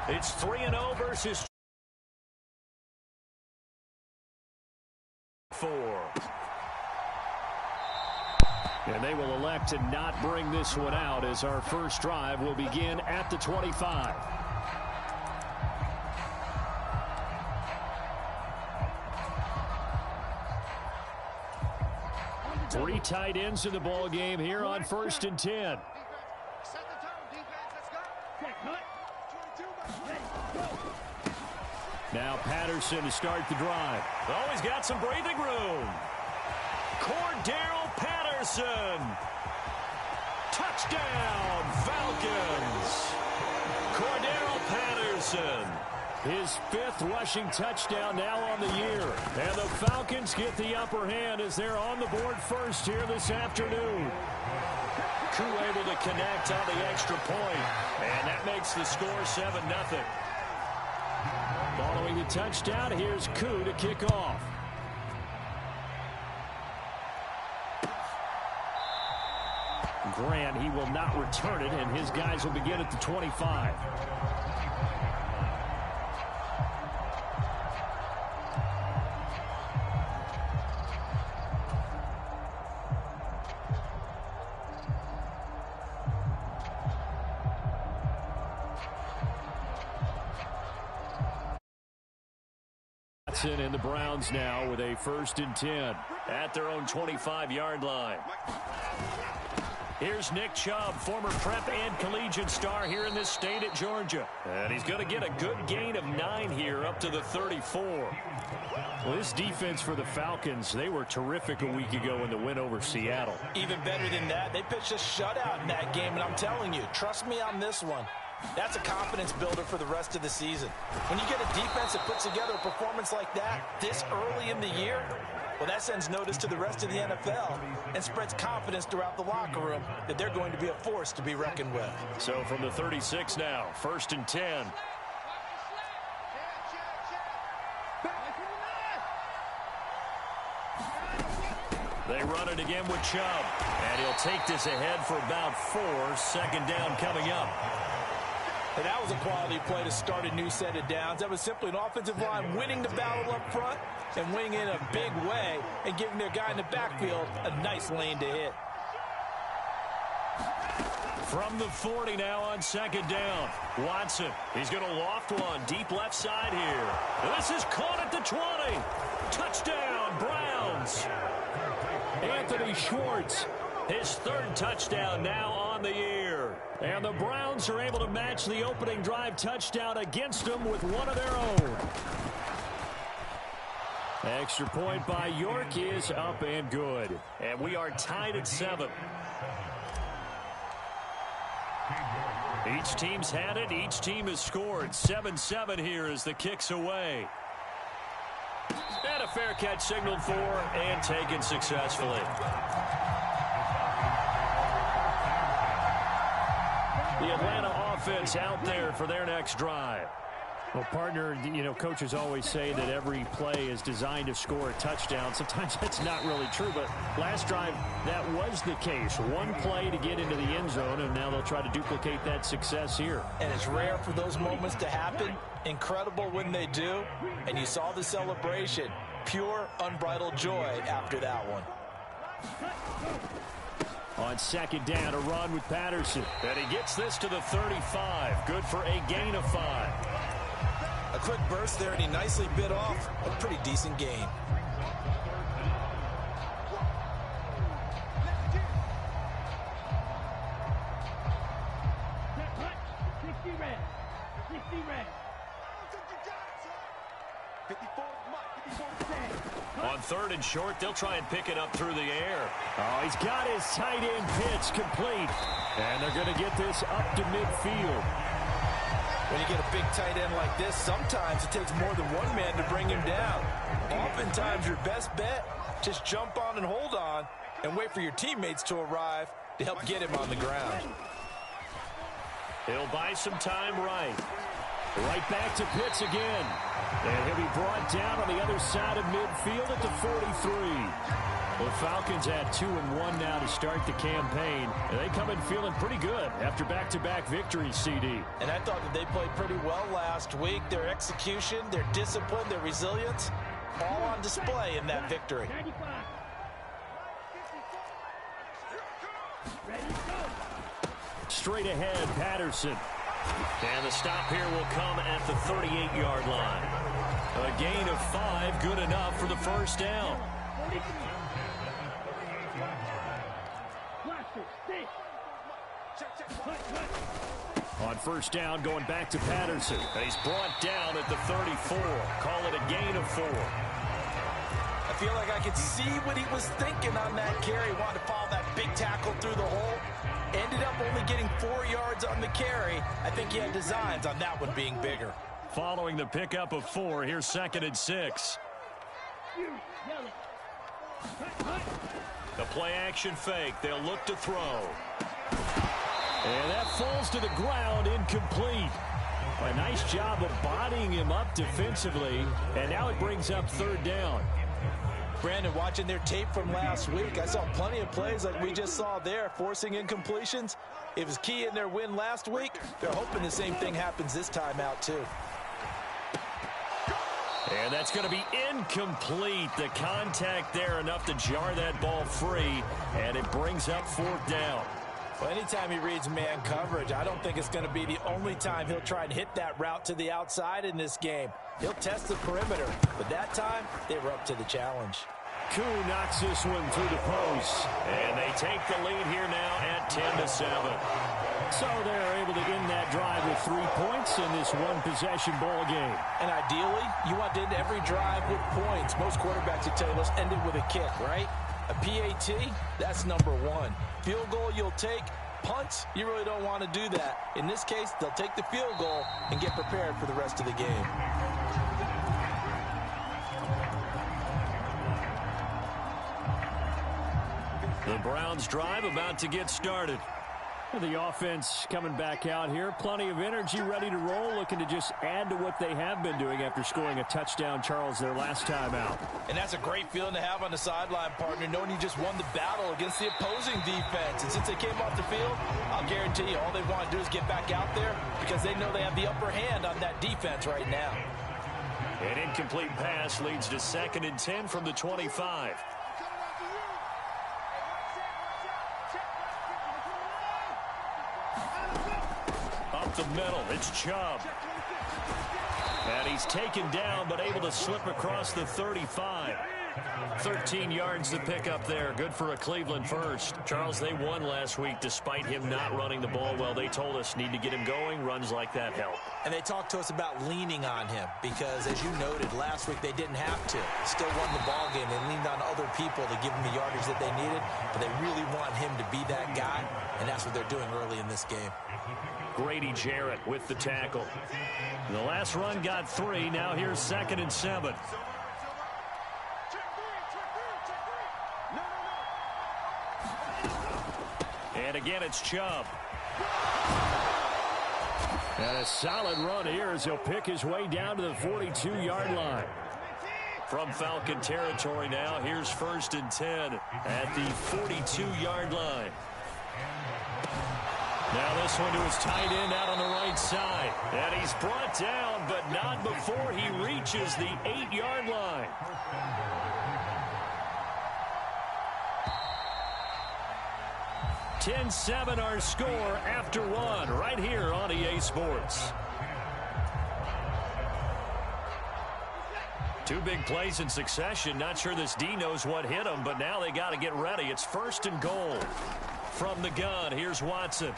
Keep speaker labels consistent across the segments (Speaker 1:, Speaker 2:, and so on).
Speaker 1: It's 3-0 versus 4. And they will elect to not bring this one out as our first drive will begin at the 25. Three tight ends in the ball game here on 1st and 10. Now Patterson to start the drive. Oh, he's got some breathing room. Cordero Patterson. Touchdown, Falcons. Cordero Patterson. His 5th rushing touchdown now on the year. And the Falcons get the upper hand as they're on the board first here this afternoon. Koo able to connect on the extra point. And that makes the score 7-0. Following the touchdown, here's Koo to kick off. Grant, he will not return it, and his guys will begin at the 25. And the Browns now with a 1st and 10 at their own 25-yard line. Here's Nick Chubb, former prep and collegiate star here in this state at Georgia. And he's going to get a good gain of 9 here up to the 34. Well, this defense for the Falcons, they were terrific a week ago in the win over Seattle.
Speaker 2: Even better than that, they pitched a shutout in that game, and I'm telling you, trust me on this one. That's a confidence builder for the rest of the season. When you get a defense that puts together a performance like that this early in the year, well, that sends notice to the rest of the NFL and spreads confidence throughout the locker room that they're going to be a force to be reckoned with.
Speaker 1: So from the 36 now, 1st and 10. They run it again with Chubb. And he'll take this ahead for about 4. 2nd down coming up.
Speaker 2: And that was a quality play to start a new set of downs. That was simply an offensive line winning the battle up front and winning in a big way and giving their guy in the backfield a nice lane to hit.
Speaker 1: From the 40 now on 2nd down. Watson, he's going to loft one deep left side here. This is caught at the 20. Touchdown, Browns. Anthony Schwartz, his 3rd touchdown now on the year. And the Browns are able to match the opening drive touchdown against them with one of their own. Extra point by York is up and good. And we are tied at 7. Each team's had it. Each team has scored. 7-7 here as the kick's away. And a fair catch signaled for and taken successfully. The Atlanta offense out there for their next drive. Well, partner, you know, coaches always say that every play is designed to score a touchdown. Sometimes that's not really true, but last drive, that was the case. One play to get into the end zone, and now they'll try to duplicate that success here.
Speaker 2: And it's rare for those moments to happen. Incredible when they do. And you saw the celebration. Pure, unbridled joy after that one.
Speaker 1: On 2nd down, a run with Patterson. And he gets this to the 35. Good for a gain of 5.
Speaker 2: A quick burst there, and he nicely bit off a pretty decent gain.
Speaker 1: On 3rd and short, they'll try and pick it up through the air. Oh, he's got his tight end pitch complete. And they're going to get this up to midfield.
Speaker 2: When you get a big tight end like this, sometimes it takes more than one man to bring him down. Oftentimes, your best bet, just jump on and hold on and wait for your teammates to arrive to help get him on the ground.
Speaker 1: He'll buy some time right. Right back to Pitts again. And he'll be brought down on the other side of midfield at the 43. The Falcons at 2-1 now to start the campaign. And they come in feeling pretty good after back-to-back victories, CD.
Speaker 2: And I thought that they played pretty well last week. Their execution, their discipline, their resilience, all on display in that victory.
Speaker 1: Straight ahead, Patterson. And the stop here will come at the 38-yard line. A gain of 5, good enough for the first down. On first down, going back to Patterson. And he's brought down at the 34. Call it a gain of 4.
Speaker 2: I feel like I could see what he was thinking on that carry. He wanted to follow that big tackle through the hole. Ended up only getting 4 yards on the carry. I think he had designs on that one being bigger.
Speaker 1: Following the pickup of 4, here's 2nd and 6. The play-action fake. They'll look to throw. And that falls to the ground, incomplete. A nice job of bodying him up defensively. And now it brings up 3rd down.
Speaker 2: Brandon, watching their tape from last week, I saw plenty of plays like we just saw there, forcing incompletions. It was key in their win last week. They're hoping the same thing happens this time out, too.
Speaker 1: And that's going to be incomplete. The contact there enough to jar that ball free, and it brings up 4th down.
Speaker 2: Well, anytime he reads man coverage, I don't think it's going to be the only time he'll try and hit that route to the outside in this game. He'll test the perimeter, but that time they were up to the challenge.
Speaker 1: Koo knocks this one through the post, and they take the lead here now at 10-7. So they're able to end that drive with 3 points in this one-possession ball game.
Speaker 2: And ideally, you want to end every drive with points. Most quarterbacks would tell you, let's end it with a kick, right? A PAT, that's number 1. Field goal you'll take. Punts, you really don't want to do that. In this case, they'll take the field goal and get prepared for the rest of the game.
Speaker 1: The Browns drive about to get started. The offense coming back out here. Plenty of energy, ready to roll, looking to just add to what they have been doing after scoring a touchdown, Charles, their last time out.
Speaker 2: And that's a great feeling to have on the sideline, partner, knowing you just won the battle against the opposing defense. And since they came off the field, I'll guarantee you all they want to do is get back out there because they know they have the upper hand on that defense right now.
Speaker 1: An incomplete pass leads to 2nd and 10 from the 25. The middle, it's Chubb. And he's taken down, but able to slip across the 35. 13 yards to pick up there. Good for a Cleveland first. Charles, they won last week despite him not running the ball well. They told us need to get him going. Runs like that help.
Speaker 2: And they talked to us about leaning on him because, as you noted, last week they didn't have to. Still won the ball game. They leaned on other people to give them the yardage that they needed, but they really want him to be that guy, and that's what they're doing early in this game.
Speaker 1: Grady Jarrett with the tackle. The last run got 3. Now here's 2nd and 7. And again, it's Chubb. And a solid run here as he'll pick his way down to the 42-yard line. From Falcon territory now, here's 1st and 10 at the 42-yard line. Now this one to his tight end out on the right side. And he's brought down, but not before he reaches the 8-yard line. (10-7) our score after 1 right here on EA Sports. 2 big plays in succession. Not sure this D knows what hit him, but now they got to get ready. It's 1st and goal. From the gun, here's Watson.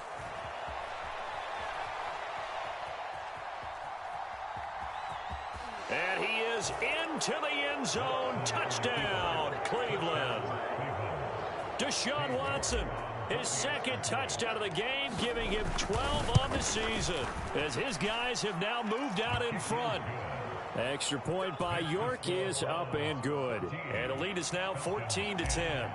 Speaker 1: And he is into the end zone. Touchdown, Cleveland. Deshaun Watson, his 2nd touchdown of the game, giving him 12 on the season as his guys have now moved out in front. Extra point by York is up and good. And the lead is now 14-10.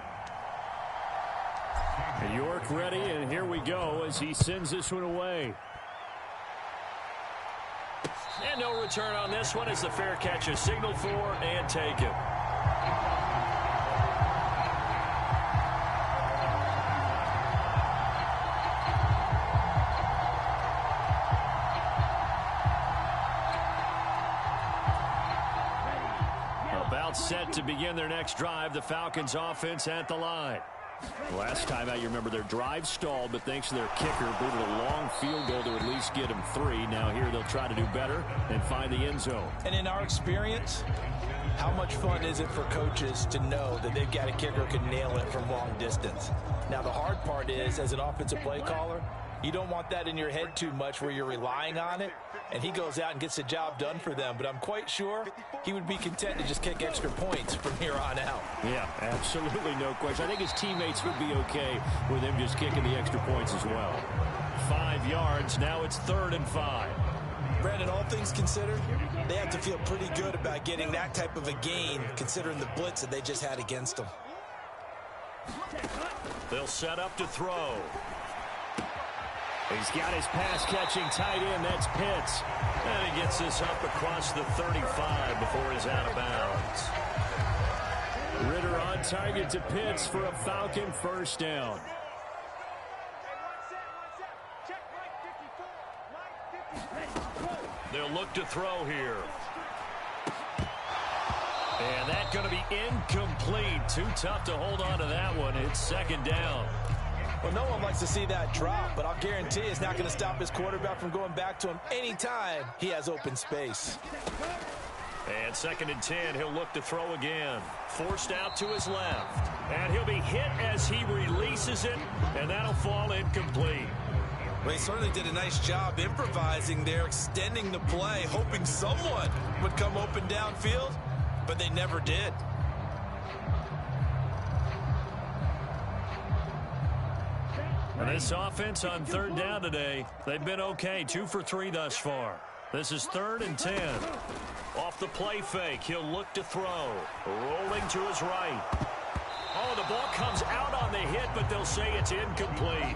Speaker 1: York ready, and here we go as he sends this one away. And no return on this one as the fair catch is signaled for and taken. About set to begin their next drive, the Falcons offense at the line. Last time out, you remember their drive stalled, but thanks to their kicker, booted a long field goal to at least get them 3. Now here they'll try to do better and find the end zone.
Speaker 2: And in our experience, how much fun is it for coaches to know that they've got a kicker who can nail it from long distance? Now the hard part is, as an offensive play caller, you don't want that in your head too much where you're relying on it, and he goes out and gets the job done for them. But I'm quite sure he would be content to just kick extra points from here on out.
Speaker 1: Yeah, absolutely no question. I think his teammates would be okay with him just kicking the extra points as well. 5 yards. Now it's 3rd and 5.
Speaker 2: Brandon, all things considered, they have to feel pretty good about getting that type of a gain considering the blitz that they just had against them.
Speaker 1: They'll set up to throw. He's got his pass-catching tight end. That's Pitts. And he gets this up across the 35 before he's out of bounds. Ritter on target to Pitts for a Falcon first down. They'll look to throw here. And that's going to be incomplete. Too tough to hold on to that one. It's 2nd down.
Speaker 2: Well, no one likes to see that drop, but I'll guarantee it's not going to stop his quarterback from going back to him anytime he has open space.
Speaker 1: And 2nd and 10, he'll look to throw again. Forced out to his left. And he'll be hit as he releases it, and that'll fall incomplete.
Speaker 2: Well, he certainly did a nice job improvising there, extending the play, hoping someone would come open downfield, but they never did.
Speaker 1: And this offense on 3rd down today, they've been okay. 2 for 3 thus far. This is 3rd and 10. Off the play fake, he'll look to throw. Rolling to his right. Oh, the ball comes out on the hit, but they'll say it's incomplete.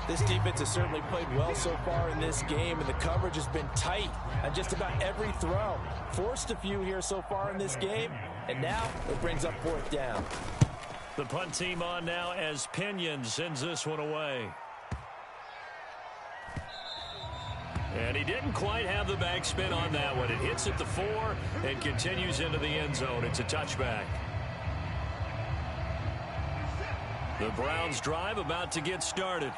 Speaker 2: This defense has certainly played well so far in this game, and the coverage has been tight on just about every throw. Forced a few here so far in this game, and now it brings up 4th down.
Speaker 1: The punt team on now as Pinion sends this one away. And he didn't quite have the backspin on that one. It hits at the 4 and continues into the end zone. It's a touchback. The Browns drive about to get started.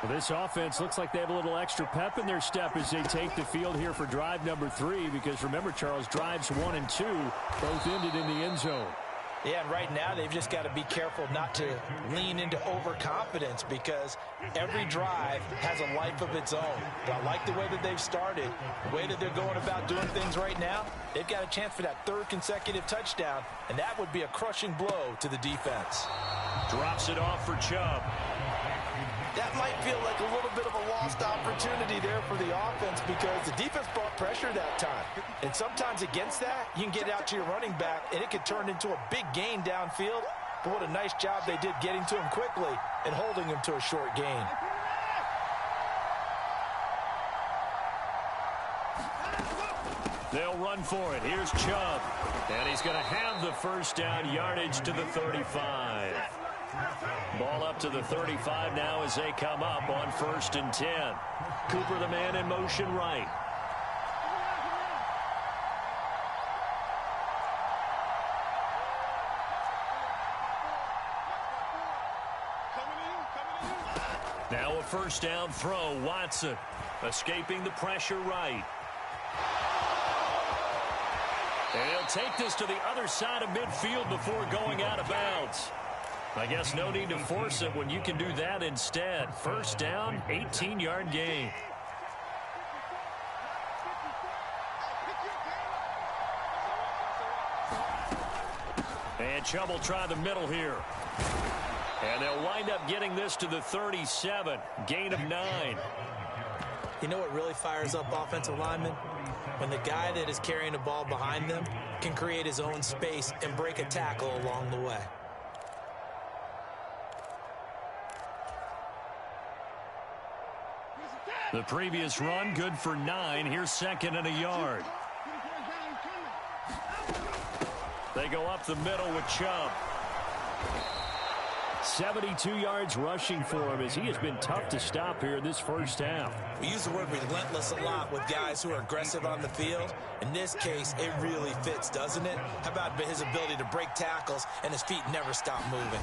Speaker 1: Well, this offense looks like they have a little extra pep in their step as they take the field here for drive number 3, because remember, Charles, drives 1 and 2 both ended in the end zone.
Speaker 2: Yeah, and right now they've just got to be careful not to lean into overconfidence, because every drive has a life of its own. But I like the way that they've started, the way that they're going about doing things right now. They've got a chance for that 3rd consecutive touchdown, and that would be a crushing blow to the defense.
Speaker 1: Drops it off for Chubb.
Speaker 2: That might feel like a little bit of a lost opportunity there for the offense, because the defense brought pressure that time. And sometimes against that, you can get out to your running back, and it could turn into a big gain downfield. But what a nice job they did getting to him quickly and holding him to a short gain.
Speaker 1: They'll run for it. Here's Chubb. And he's going to have the first down, yardage to the 35. Ball up to the 35 now as they come up on 1st and 10. Cooper, the man in motion right. Now a first down throw. Watson escaping the pressure right. And he'll take this to the other side of midfield before going out of bounds. I guess no need to force it when you can do that instead. First down, 18-yard gain. And Chubb will try the middle here. And they'll wind up getting this to the 37. Gain of 9.
Speaker 2: You know what really fires up offensive linemen? When the guy that is carrying the ball behind them can create his own space and break a tackle along the way.
Speaker 1: The previous run, good for 9. Here's 2nd and a yard. They go up the middle with Chubb. 72 yards rushing for him as he has been tough to stop here in this first half.
Speaker 2: We use the word relentless a lot with guys who are aggressive on the field. In this case, it really fits, doesn't it? How about his ability to break tackles and his feet never stop moving?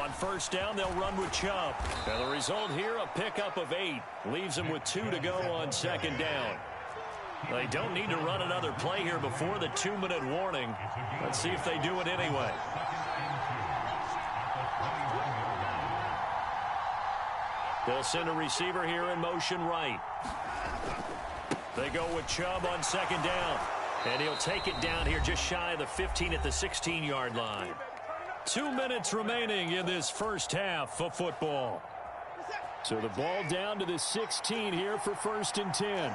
Speaker 1: On first down, they'll run with Chubb. And the result here, a pickup of 8. Leaves them with 2 to go on 2nd down. They don't need to run another play here before the 2-minute warning. Let's see if they do it anyway. They'll send a receiver here in motion right. They go with Chubb on 2nd down. And he'll take it down here just shy of the 15 at the 16-yard line. 2 minutes remaining in this first half of football. So the ball down to the 16 here for 1st and 10.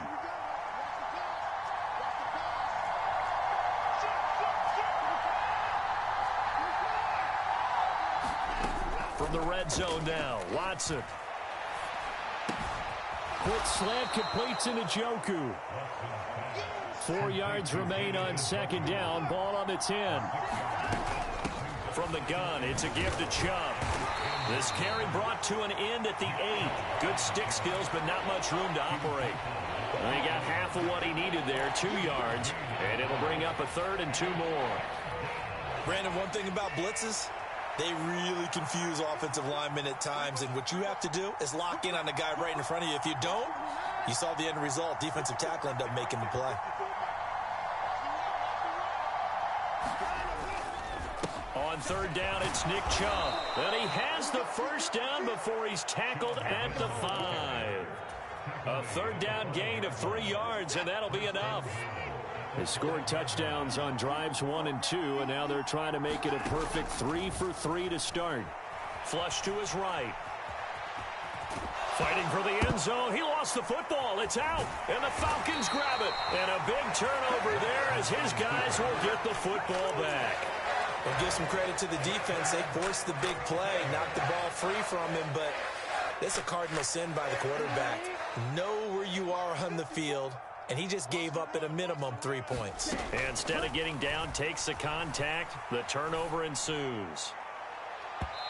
Speaker 1: From the red zone now, Watson. Quick slant completes into Njoku. 4 yards remain on 2nd down. Ball on the 10. From the gun, it's a give to Chubb. This carry brought to an end at the 8. Good stick skills, but not much room to operate. Well, he got half of what he needed there, 2 yards, and it'll bring up a 3rd and 2 more.
Speaker 2: Brandon, one thing about blitzes, they really confuse offensive linemen at times, and what you have to do is lock in on the guy right in front of you. If you don't, you saw the end result. Defensive tackle ended up making the play.
Speaker 1: On 3rd down, it's Nick Chubb. And he has the first down before he's tackled at the 5. A 3rd down gain of 3 yards, and that'll be enough. They scored touchdowns on drives 1 and 2, and now they're trying to make it a perfect 3 for 3 to start. Flush to his right. Fighting for the end zone. He lost the football. It's out, and the Falcons grab it. And a big turnover there as his guys will get the football back.
Speaker 2: We'll give some credit to the defense. They forced the big play, knocked the ball free from him, but it's a cardinal sin by the quarterback. Know where you are on the field, and he just gave up at a minimum 3 points.
Speaker 1: And instead of getting down, takes the contact. The turnover ensues.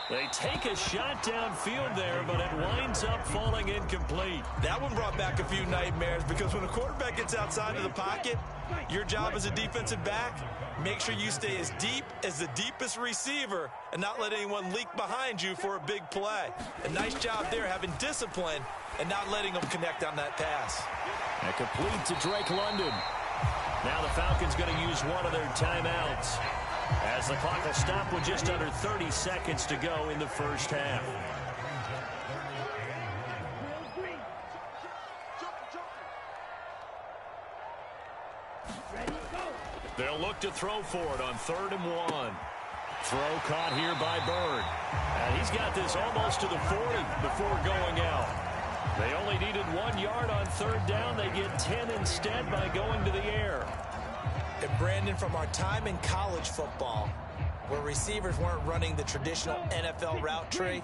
Speaker 1: They take a shot downfield there, but it winds up falling incomplete.
Speaker 2: That one brought back a few nightmares because when a quarterback gets outside of the pocket, your job as a defensive back, make sure you stay as deep as the deepest receiver and not let anyone leak behind you for a big play. A nice job there having discipline and not letting them connect on that pass.
Speaker 1: And complete to Drake London. Now the Falcons going to use one of their timeouts as the clock will stop with just under 30 seconds to go in the first half. They'll look to throw for it on 3rd and 1. Throw caught here by Bird. And he's got this almost to the 40 before going out. They only needed 1 yard on 3rd down. They get 10 instead by going to the air.
Speaker 2: And Brandon, from our time in college football, where receivers weren't running the traditional NFL route tree,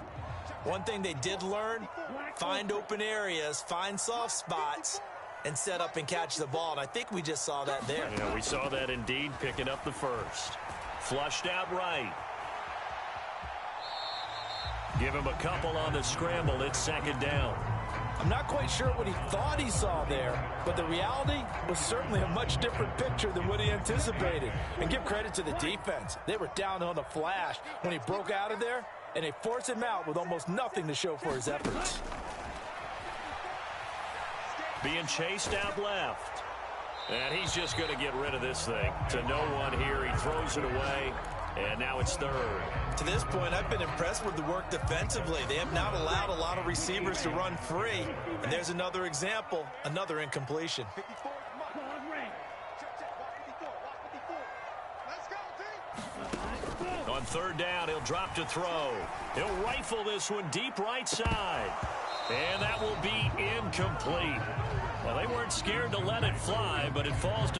Speaker 2: one thing they did learn, find open areas, find soft spots, and set up and catch the ball. And I think we just saw that there.
Speaker 1: Yeah, we saw that indeed, picking up the first. Flushed out right. Give him a couple on the scramble. It's 2nd down.
Speaker 2: I'm not quite sure what he thought he saw there, but the reality was certainly a much different picture than what he anticipated. And give credit to the defense. They were down on the flash when he broke out of there, and they forced him out with almost nothing to show for his efforts.
Speaker 1: Being chased out left. And he's just going to get rid of this thing. To no one here. He throws it away. And now it's 3rd.
Speaker 2: To this point, I've been impressed with the work defensively. They have not allowed a lot of receivers to run free. And there's another example, another incompletion.
Speaker 1: On 3rd down, he'll drop to throw. He'll rifle this one deep right side. And that will be incomplete. Well, they weren't scared to let it fly, but it falls to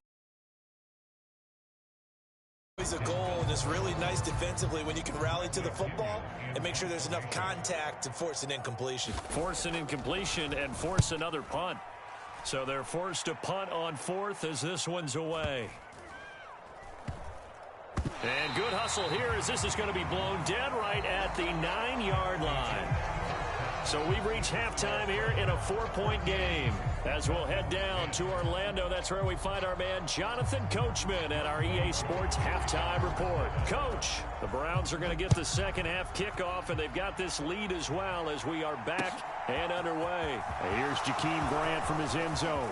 Speaker 2: always a goal, and it's really nice defensively when you can rally to the football and make sure there's enough contact to force an incompletion.
Speaker 1: Force an incompletion and force another punt. So they're forced to punt on fourth as this one's away. And good hustle here as this is going to be blown dead right at the 9-yard line. So we've reached halftime here in a 4-point game. As we'll head down to Orlando, that's where we find our man Jonathan Coachman at our EA Sports Halftime Report. Coach, the Browns are going to get the second half kickoff, and they've got this lead as well as we are back and underway. Here's Jakeem Grant from his end zone.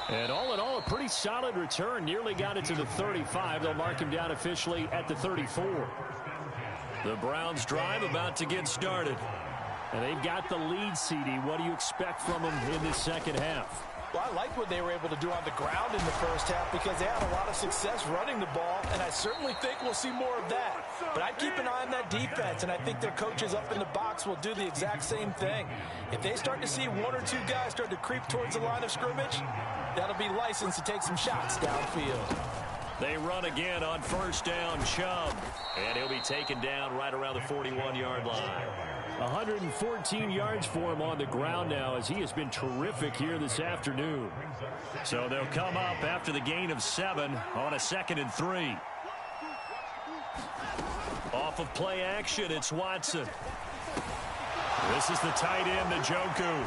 Speaker 1: And all in all, a pretty solid return. Nearly got it to the 35. They'll mark him down officially at the 34. The Browns drive about to get started. And they've got the lead, CD. What do you expect from them in this second half?
Speaker 2: Well, I like what they were able to do on the ground in the first half because they had a lot of success running the ball, and I certainly think we'll see more of that. But I'd keep an eye on that defense, and I think their coaches up in the box will do the exact same thing. If they start to see one or two guys start to creep towards the line of scrimmage, that'll be licensed to take some shots downfield.
Speaker 1: They run again on first down, Chubb. And he'll be taken down right around the 41-yard line. 114 yards for him on the ground now as he has been terrific here this afternoon. So they'll come up after the gain of 7 on a 2nd and 3. Off of play action, it's Watson. This is the tight end, Njoku.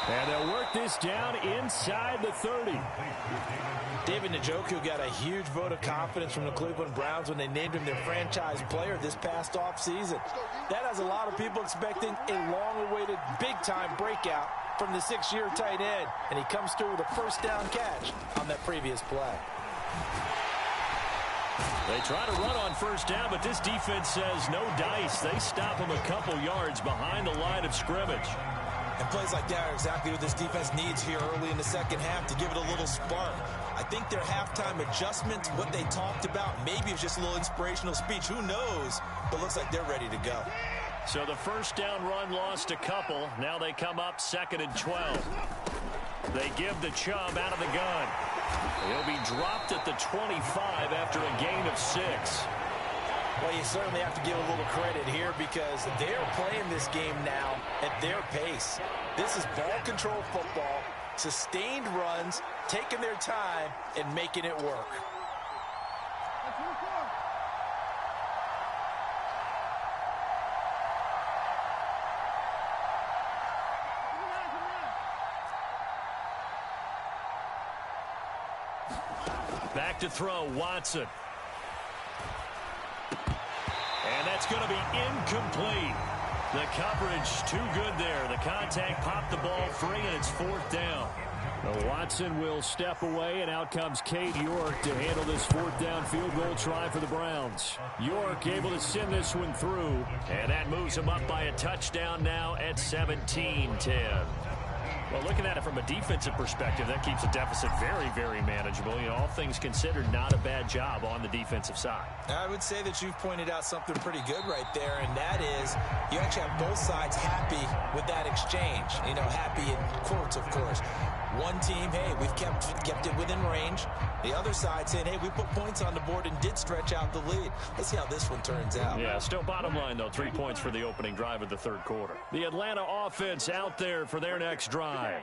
Speaker 1: And they'll work this down inside the 30.
Speaker 2: David Njoku got a huge vote of confidence from the Cleveland Browns when they named him their franchise player this past offseason. That has a lot of people expecting a long-awaited big-time breakout from the 6-year tight end, and he comes through with a first down catch on that previous play.
Speaker 1: They try to run on first down, but this defense says no dice. They stop him a couple yards behind the line of scrimmage.
Speaker 2: And plays like that are exactly what this defense needs here early in the second half to give it a little spark. I think their halftime adjustment, what they talked about, maybe it's just a little inspirational speech. Who knows? But looks like they're ready to go.
Speaker 1: So the first down run lost a couple. Now they come up 2nd and 12. They give the Chubb out of the gun. He'll be dropped at the 25 after a gain of 6.
Speaker 2: Well, you certainly have to give a little credit here because they're playing this game now at their pace. This is ball control football, sustained runs, taking their time, and making it work.
Speaker 1: Back to throw, Watson. And that's going to be incomplete. The coverage too good there. The contact popped the ball free, and it's 4th down. Now Watson will step away, and out comes Cade York to handle this 4th down field goal try for the Browns. York able to send this one through, and that moves him up by a touchdown now at 17-10. Well, looking at it from a defensive perspective, that keeps the deficit very, very manageable. You know, all things considered, not a bad job on the defensive side.
Speaker 2: I would say that you've pointed out something pretty good right there, and that is you actually have both sides happy with that exchange. You know, happy in quotes, of course. One team, hey, we've kept it within range. The other side saying, hey, we put points on the board and did stretch out the lead. Let's see how this one turns out.
Speaker 1: Yeah, still bottom line, though, 3 points for the opening drive of the 3rd quarter. The Atlanta offense out there for their next drive.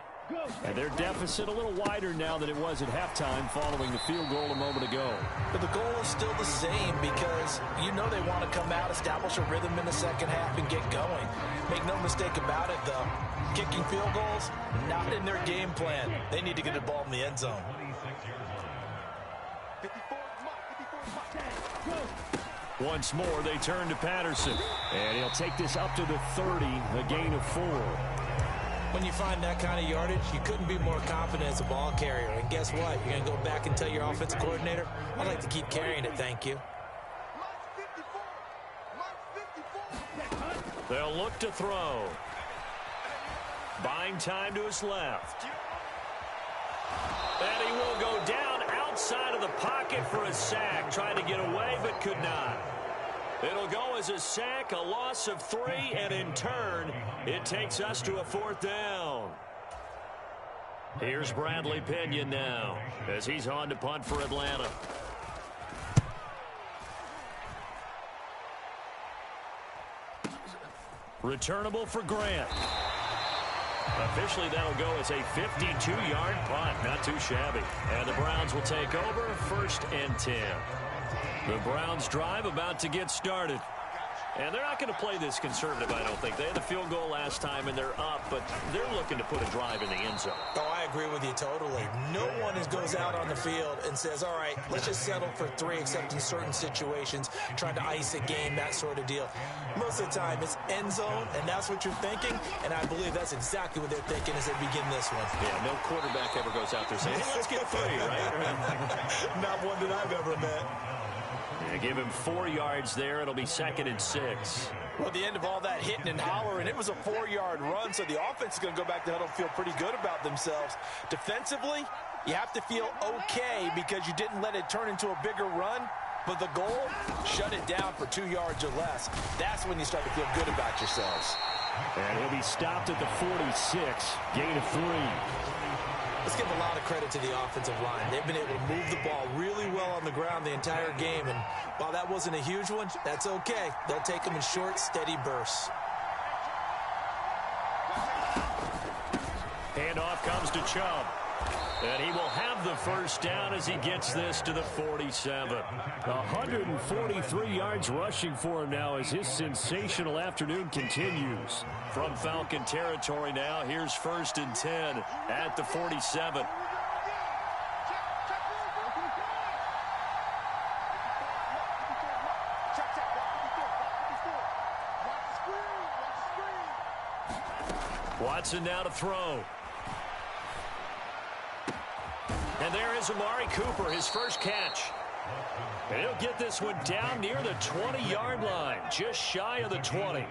Speaker 1: And their deficit a little wider now than it was at halftime following the field goal a moment ago.
Speaker 2: But the goal is still the same because you know they want to come out, establish a rhythm in the second half, and get going. Make no mistake about it, though. Kicking field goals, not in their game plan. They need to get the ball in the end zone.
Speaker 1: Once more, they turn to Patterson. And he'll take this up to the 30, a gain of 4.
Speaker 2: When you find that kind of yardage, you couldn't be more confident as a ball carrier. And guess what? You're going to go back and tell your offensive coordinator, I'd like to keep carrying it, thank you.
Speaker 1: They'll look to throw. Buying time to his left. And he will go down outside of the pocket for a sack. Trying to get away, but could not. It'll go as a sack, a loss of 3, and in turn, it takes us to a 4th down. Here's Bradley Pinion now as he's on to punt for Atlanta. Returnable for Grant. Officially, that'll go as a 52-yard punt. Not too shabby. And the Browns will take over 1st and 10. The Browns drive about to get started. And they're not going to play this conservative, I don't think. They had the field goal last time, and they're up, but they're looking to put a drive in the end zone.
Speaker 2: Oh, I agree with you totally. No one goes out on the field and says, all right, let's just settle for 3, except in certain situations, trying to ice a game, that sort of deal. Most of the time, it's end zone, and that's what you're thinking, and I believe that's exactly what they're thinking as they begin this one.
Speaker 1: Yeah, no quarterback ever goes out there saying, hey, let's get 3, right?
Speaker 2: Not one that I've ever met.
Speaker 1: Yeah, give him 4 yards there. It'll be 2nd and 6.
Speaker 2: Well, at the end of all that hitting and hollering, it was a 4-yard run, so the offense is going to go back to huddle and feel pretty good about themselves. Defensively, you have to feel okay because you didn't let it turn into a bigger run, but the goal, shut it down for 2 yards or less. That's when you start to feel good about yourselves.
Speaker 1: And he'll be stopped at the 46, gain of 3.
Speaker 2: Let's give a lot of credit to the offensive line. They've been able to move the ball really well on the ground the entire game. And while that wasn't a huge one, that's okay. They'll take them in short, steady bursts.
Speaker 1: Handoff comes to Chubb. And he will have the 1st down as he gets this to the 47. 143 yards rushing for him now as his sensational afternoon continues. From Falcon territory now, here's 1st and 10 at the 47. Watson now to throw. And there is Amari Cooper, his first catch. And he'll get this one down near the 20-yard line, just shy of the 20.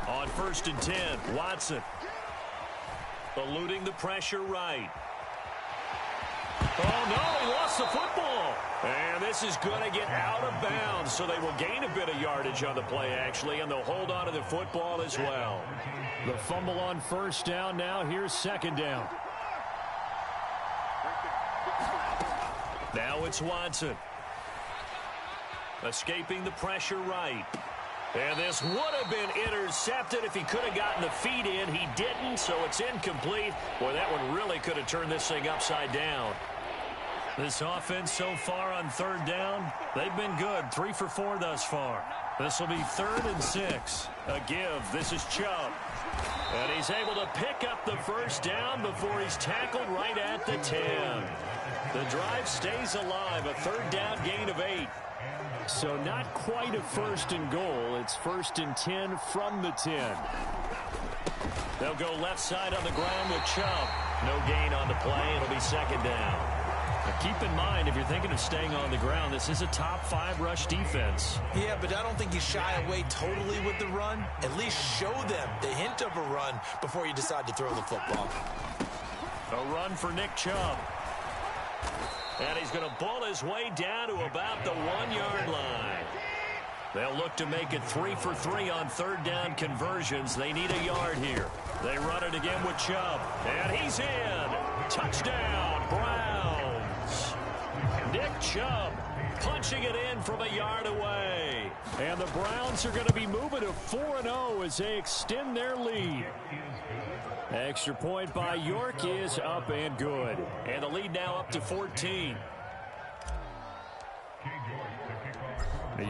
Speaker 1: On 1st and 10, Watson. Eluding the pressure right. Oh, no, he lost the football. And this is going to get out of bounds, so they will gain a bit of yardage on the play, actually, and they'll hold on to the football as well. The fumble on 1st down now. Here's 2nd down. Now it's Watson. Escaping the pressure right. And this would have been intercepted if he could have gotten the feet in. He didn't, so it's incomplete. Boy, that one really could have turned this thing upside down. This offense so far on 3rd down, they've been good. 3 for 4 thus far. This will be 3rd and 6. A give. This is Chubb. And he's able to pick up the 1st down before he's tackled right at the 10. The drive stays alive. A 3rd down gain of 8. So not quite a 1st and goal. It's 1st and 10 from the 10. They'll go left side on the ground with Chubb. No gain on the play. It'll be 2nd down. Now keep in mind, if you're thinking of staying on the ground, this is a top 5 rush defense.
Speaker 2: Yeah, but I don't think you shy away totally with the run. At least show them the hint of a run before you decide to throw the football.
Speaker 1: A run for Nick Chubb. And he's going to ball his way down to about the 1-yard line. They'll look to make it 3 for 3 on 3rd down conversions. They need a yard here. They run it again with Chubb. And he's in. Touchdown, Browns. Nick Chubb punching it in from a yard away. And the Browns are going to be moving to 4-0 as they extend their lead. Extra point by York is up and good. And the lead now up to 14.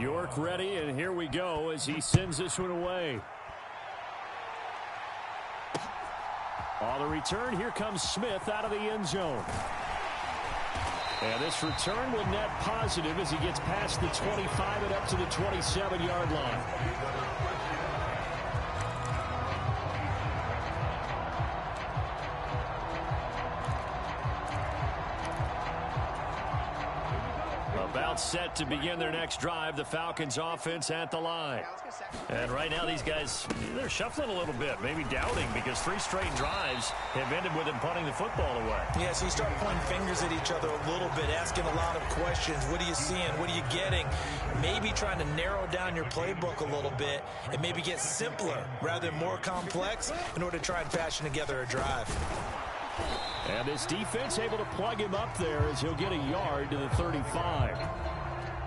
Speaker 1: York ready, and here we go as he sends this one away. On the return, here comes Smith out of the end zone. And this return will net positive as he gets past the 25 and up to the 27-yard line. About set to begin their next drive. The Falcons offense at the line. And right now these guys, they're shuffling a little bit, maybe doubting, because 3 straight drives have ended with them punting the football away.
Speaker 2: Yeah, so you start pointing fingers at each other a little bit, asking a lot of questions. What are you seeing? What are you getting? Maybe trying to narrow down your playbook a little bit and maybe get simpler rather than more complex in order to try and fashion together a drive.
Speaker 1: And this defense able to plug him up there as he'll get a yard to the 35.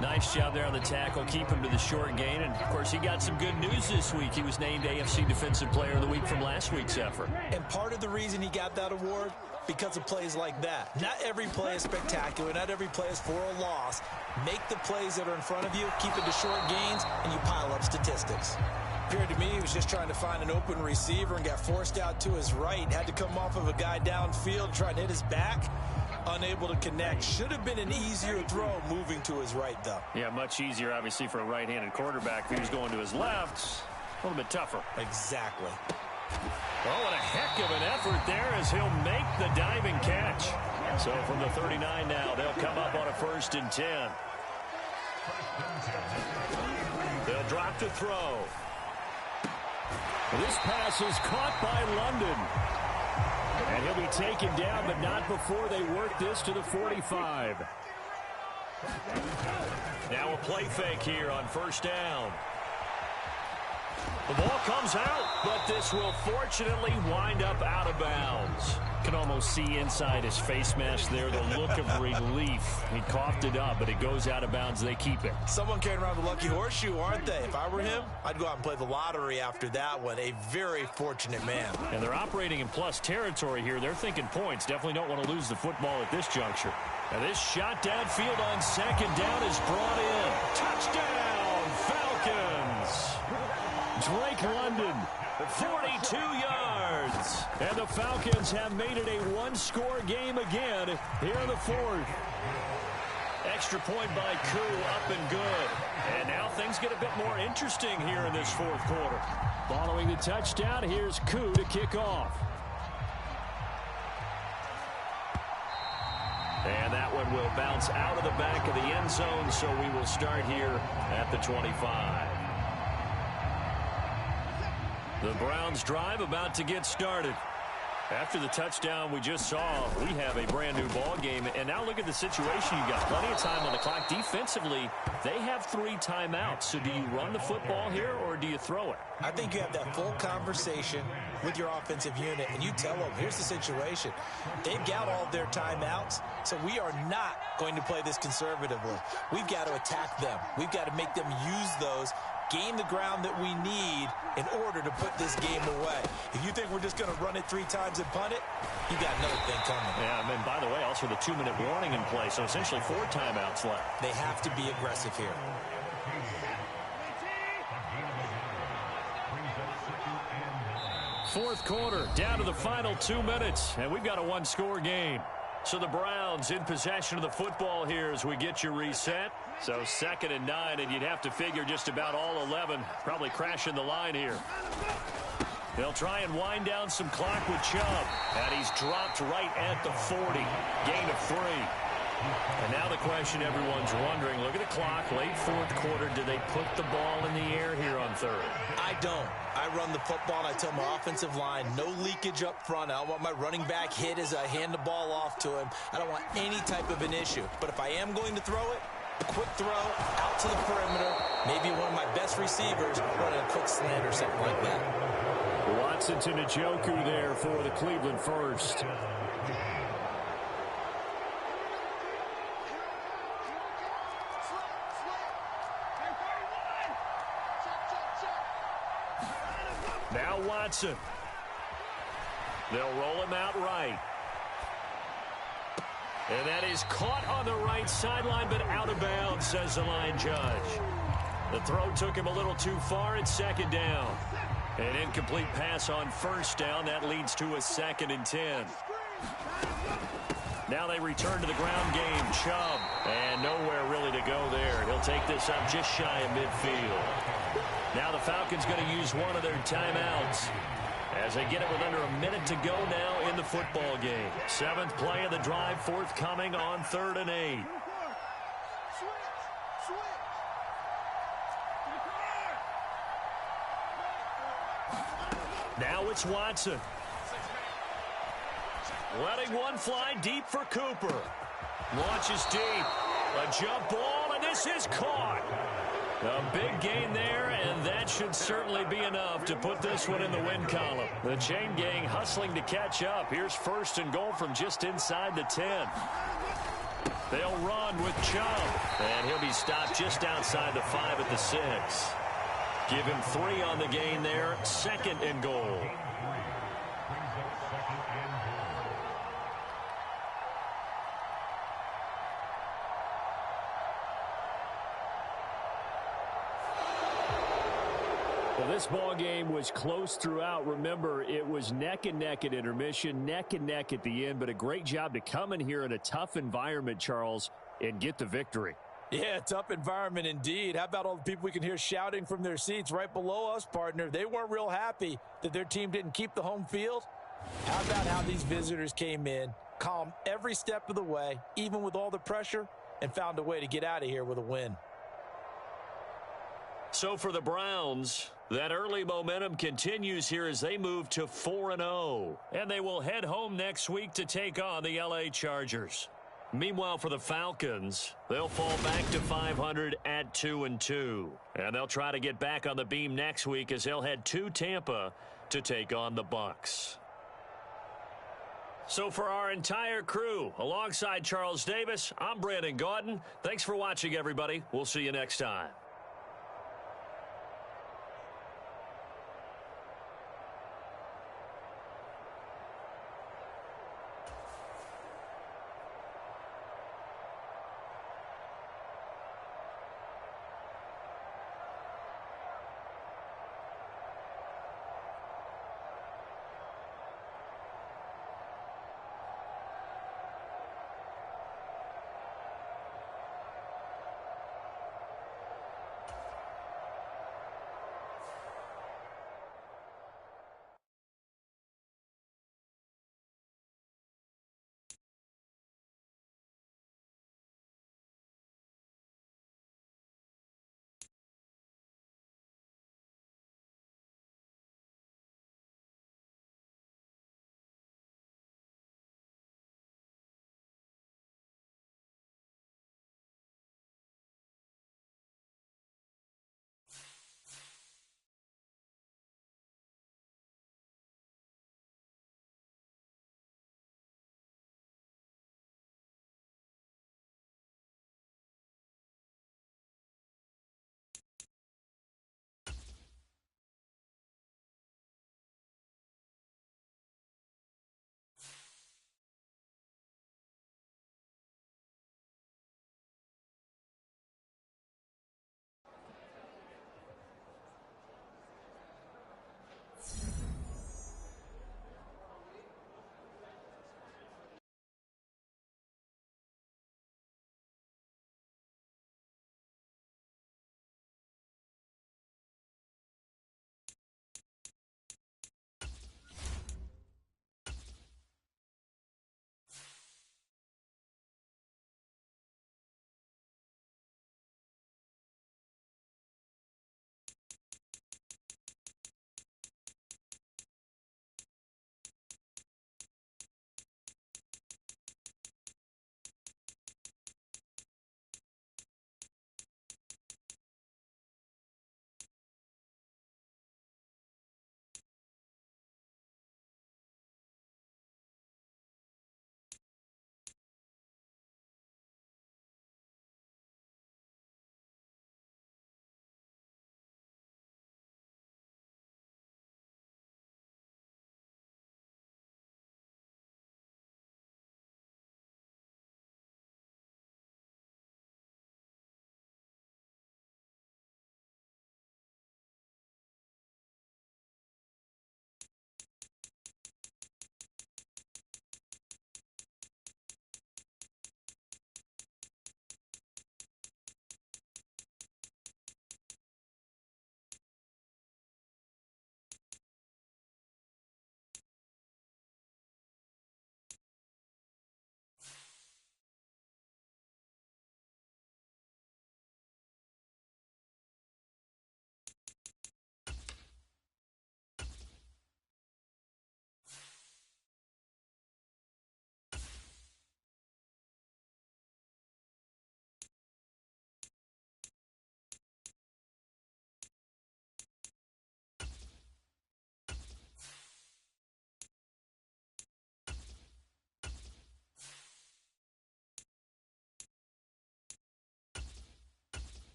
Speaker 1: Nice job there on the tackle. Keep him to the short gain. And, of course, he got some good news this week. He was named AFC Defensive Player of the Week from last week's effort.
Speaker 2: And part of the reason he got that award, because of plays like that. Not every play is spectacular. Not every play is for a loss. Make the plays that are in front of you, keep it to short gains, and you pile up statistics. Appeared to me he was just trying to find an open receiver and got forced out to his right. Had to come off of a guy downfield trying to hit his back. Unable to connect. Should have been an easier throw moving to his right, though.
Speaker 1: Yeah, much easier, obviously, for a right-handed quarterback. If he was going to his left, a little bit tougher.
Speaker 2: Exactly.
Speaker 1: Oh, and a heck of an effort there as he'll make the diving catch. So from the 39 now, they'll come up on a 1st and 10. They'll drop to throw. This pass is caught by London. And he'll be taken down, but not before they work this to the 45. Now a play fake here on 1st down. The ball comes out, but this will fortunately wind up out of bounds. Can almost see inside his face mask there the look of relief. He coughed it up, but it goes out of bounds. They keep it.
Speaker 2: Someone carrying around the lucky horseshoe, aren't they? If I were him, I'd go out and play the lottery after that one. A very fortunate man.
Speaker 1: And they're operating in plus territory here. They're thinking points. Definitely don't want to lose the football at this juncture. Now this shot downfield on 2nd down is brought in. Touchdown, Falcons! Drake London, 42 yards. And the Falcons have made it a 1-score game again here in the 4th. Extra point by Koo, up and good. And now things get a bit more interesting here in this 4th quarter. Following the touchdown, here's Koo to kick off. And that one will bounce out of the back of the end zone, so we will start here at the 25. The Browns drive about to get started. After the touchdown we just saw, we have a brand new ball game. And now look at the situation. You've got plenty of time on the clock. Defensively, they have 3 timeouts. So do you run the football here or do you throw it?
Speaker 2: I think you have that full conversation with your offensive unit, and you tell them, here's the situation. They've got all of their timeouts, so we are not going to play this conservatively. We've got to attack them. We've got to make them use those, gain the ground that we need in order to put this game away. If you think we're just going to run it 3 times and punt it, you got another thing coming.
Speaker 1: Yeah, and by the way, also the 2-minute warning in play, so essentially 4 timeouts left.
Speaker 2: They have to be aggressive here.
Speaker 1: Fourth quarter, down to the final 2 minutes, and we've got a 1-score game. So the Browns in possession of the football here as we get you reset. So 2nd and 9, and you'd have to figure just about all 11 probably crashing the line here. They'll try and wind down some clock with Chubb, and he's dropped right at the 40. Gain of 3. And now the question everyone's wondering, look at the clock, late 4th quarter, do they put the ball in the air here on 3rd?
Speaker 2: I don't. I run the football, and I tell my offensive line, no leakage up front. I don't want my running back hit as I hand the ball off to him. I don't want any type of an issue. But if I am going to throw it, a quick throw out to the perimeter, maybe one of my best receivers running a quick slant or something like that.
Speaker 1: Watson to Njoku there for the Cleveland first. Now Watson. They'll roll him out right. And that is caught on the right sideline, but out of bounds, says the line judge. The throw took him a little too far at 2nd down. An incomplete pass on 1st down. That leads to a 2nd and 10. Now they return to the ground game. Chubb. And nowhere really to go there. He'll take this up just shy of midfield. Now the Falcons going to use one of their timeouts as they get it with under a minute to go now in the football game. 7th play of the drive forthcoming on 3rd and 8. Now it's Watson. Letting one fly deep for Cooper. Launches deep. A jump ball, and this is caught. A big gain there, and that should certainly be enough to put this one in the win column. The chain gang hustling to catch up. Here's first and goal from just inside the 10. They'll run with Chubb, and he'll be stopped just outside the 5 at the 6. Give him 3 on the gain there, second and goal. Well, this ball game was close throughout. Remember, it was neck and neck at intermission, neck and neck at the end, but a great job to come in here in a tough environment, Charles, and get the victory.
Speaker 2: Yeah, tough environment indeed. How about all the people we can hear shouting from their seats right below us, partner? They weren't real happy that their team didn't keep the home field. How about how these visitors came in, calm every step of the way, even with all the pressure, and found a way to get out of here with a win.
Speaker 1: So for the Browns, that early momentum continues here as they move to 4-0. And they will head home next week to take on the LA Chargers. Meanwhile, for the Falcons, they'll fall back to 500 at 2-2. And they'll try to get back on the beam next week as they'll head to Tampa to take on the Bucs. So for our entire crew, alongside Charles Davis, I'm Brandon Gaudin. Thanks for watching, everybody. We'll see you next time.